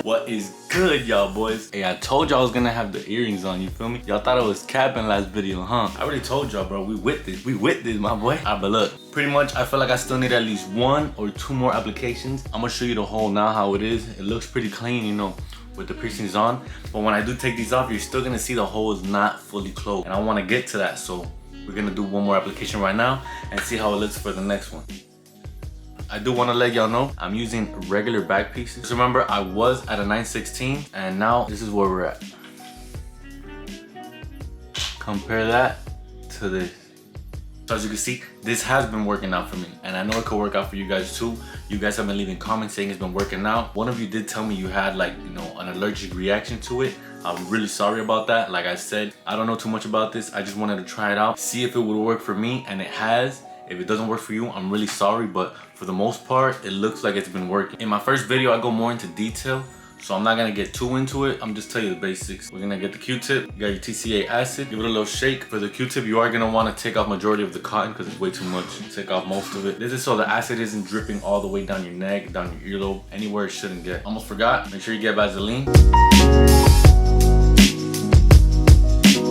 What is good, y'all boys? Hey, I told y'all I was gonna have the earrings on, you feel me? Y'all thought I was capping last video, huh? I already told y'all, bro, we with this, my boy. Alright, but look, pretty much I feel like I still need at least 1 or 2 more applications. I'm gonna show you the hole now, how it is. It looks pretty clean, you know, with the piercings on. But when I do take these off, you're still gonna see the hole is not fully closed. And I wanna get to that, so we're gonna do 1 more application right now and see how it looks for the next one. I do want to let y'all know I'm using regular back pieces. Just remember, I was at a 9/16 and now this is where we're at. Compare that to this. So as you can see, this has been working out for me, and I know it could work out for you guys too. You guys have been leaving comments saying it's been working out. One of you did tell me you had, like, you know, an allergic reaction to it. I'm really sorry about that. Like I said, I don't know too much about this. I just wanted to try it out, see if it would work for me, and it has. If it doesn't work for you, I'm really sorry, but for the most part, it looks like it's been working. In my first video, I go more into detail, so I'm not gonna get too into it. I'm just telling you the basics. We're gonna get the Q-tip, you got your TCA acid, give it a little shake. For the Q-tip, you are gonna wanna take off majority of the cotton because it's way too much. Take off most of it. This is so the acid isn't dripping all the way down your neck, down your earlobe, anywhere it shouldn't get. Almost forgot, make sure you get Vaseline.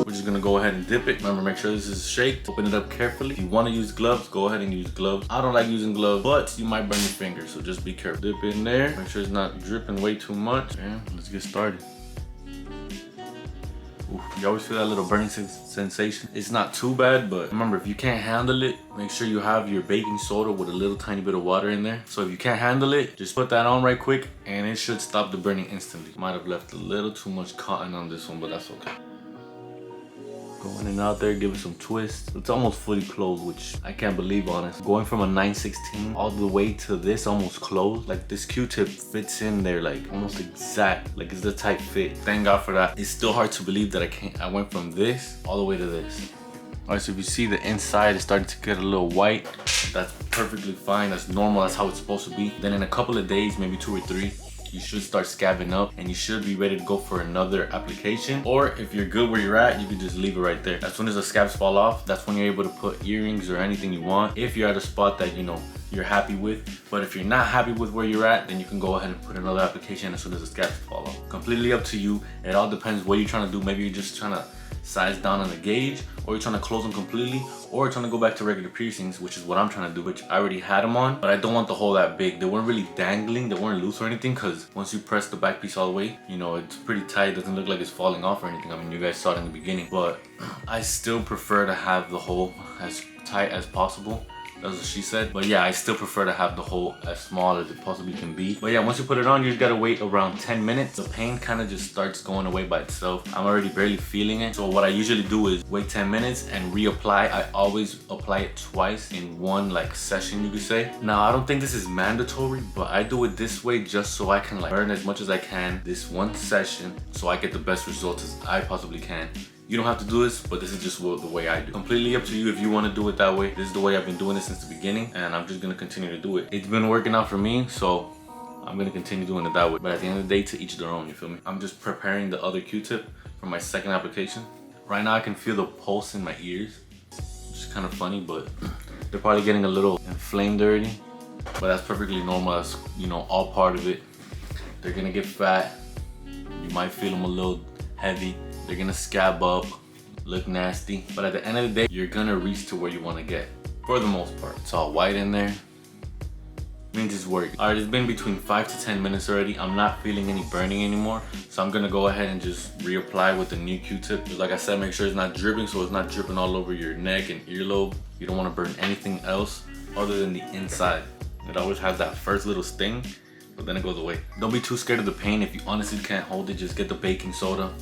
We're just gonna go ahead and dip it. Remember, make sure this is shaked. Open it up carefully. If you want to use gloves, go ahead and use gloves. I don't like using gloves, but you might burn your fingers, so just be careful. Dip in there. Make sure it's not dripping way too much. And let's get started. Ooh, you always feel that little burning sensation. It's not too bad, but remember, if you can't handle it, make sure you have your baking soda with a little tiny bit of water in there. So if you can't handle it, just put that on right quick and it should stop the burning instantly. Might have left a little too much cotton on this one, but that's okay. Go in and out there, give it some twists. It's almost fully closed, which I can't believe, honest. Going from a 9/16 all the way to this almost closed. Like, this Q-tip fits in there like almost exact. Like, it's the tight fit. Thank God for that. It's still hard to believe that I went from this all the way to this. All right, so if you see the inside is starting to get a little white, that's perfectly fine. That's normal. That's how it's supposed to be. Then in a couple of days, maybe 2 or 3, you should start scabbing up and you should be ready to go for another application. Or if you're good where you're at, you can just leave it right there. As soon as the scabs fall off, that's when you're able to put earrings or anything you want, if you're at a spot that, you know, you're happy with. But if you're not happy with where you're at, then you can go ahead and put another application as soon as the scabs fall off. Completely up to you. It all depends what you're trying to do. Maybe you're just trying to size down on the gauge, or you're trying to close them completely, or you're trying to go back to regular piercings, which is what I'm trying to do, which I already had them on, but I don't want the hole that big. They weren't really dangling, they weren't loose or anything, because once you press the back piece all the way, you know, it's pretty tight. It doesn't look like it's falling off or anything. I mean, you guys saw it in the beginning, but I still prefer to have the hole as tight as possible. That's what she said. But yeah, I still prefer to have the hole as small as it possibly can be. But yeah, once you put it on, you just gotta wait around 10 minutes. The pain kind of just starts going away by itself. I'm already barely feeling it. So what I usually do is wait 10 minutes and reapply. I always apply it twice in one, like, session, you could say. Now, I don't think this is mandatory, but I do it this way just so I can, like, burn as much as I can this one session so I get the best results as I possibly can. You don't have to do this, but this is just the way I do. Completely up to you if you want to do it that way. This is the way I've been doing it since the beginning, and I'm just gonna continue to do it. It's been working out for me, so I'm gonna continue doing it that way. But at the end of the day, to each their own, you feel me? I'm just preparing the other Q-tip for my second application. Right now I can feel the pulse in my ears, which is kind of funny, but they're probably getting a little inflamed already. But that's perfectly normal. That's, you know, all part of it. They're gonna get fat. You might feel them a little heavy. They're gonna scab up, look nasty, but at the end of the day, you're gonna reach to where you wanna get, for the most part. It's all white in there, means it's working. All right, it's been between 5 to 10 minutes already. I'm not feeling any burning anymore, so I'm gonna go ahead and just reapply with the new Q-tip. Like I said, make sure it's not dripping, so it's not dripping all over your neck and earlobe. You don't wanna burn anything else other than the inside. It always has that first little sting, but then it goes away. Don't be too scared of the pain. If you honestly can't hold it, just get the baking soda.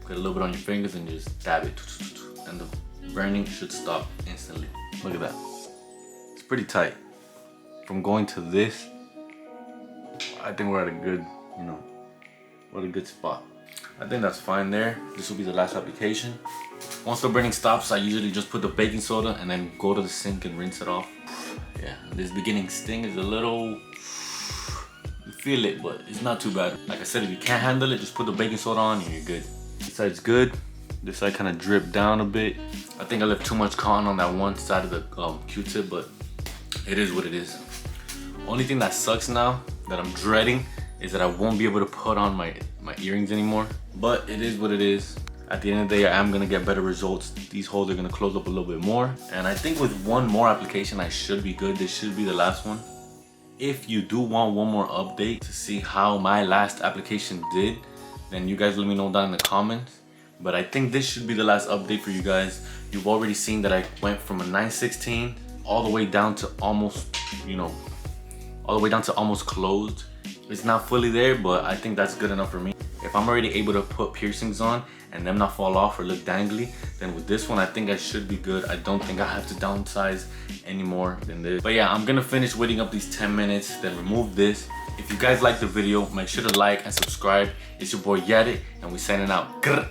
Put a little bit on your fingers and just dab it, and the burning should stop instantly. Look at that. It's pretty tight. From going to this, I think we're at a good, you know, we're at a good spot. I think that's fine there. This will be the last application. Once the burning stops, I usually just put the baking soda and then go to the sink and rinse it off. Yeah, this beginning sting is a little, you feel it, but it's not too bad. Like I said, if you can't handle it, just put the baking soda on and you're good. This side's good. This side kind of dripped down a bit. I think I left too much cotton on that one side of the Q-tip, but it is what it is. Only thing that sucks now, that I'm dreading, is that I won't be able to put on my earrings anymore. But it is what it is. At the end of the day, I am gonna get better results. These holes are gonna close up a little bit more. And I think with one more application, I should be good. This should be the last one. If you do want one more update to see how my last application did, then you guys let me know down in the comments. But I think this should be the last update for you guys. You've already seen that I went from a 9/16 all the way down to almost, you know, all the way down to almost closed. It's not fully there, but I think that's good enough for me. If I'm already able to put piercings on and them not fall off or look dangly, then with this one, I think I should be good. I don't think I have to downsize any more than this. But yeah, I'm gonna finish waiting up these 10 minutes, then remove this. If you guys like the video, make sure to like and subscribe. It's your boy YvngYatted, and we signing out. Grr.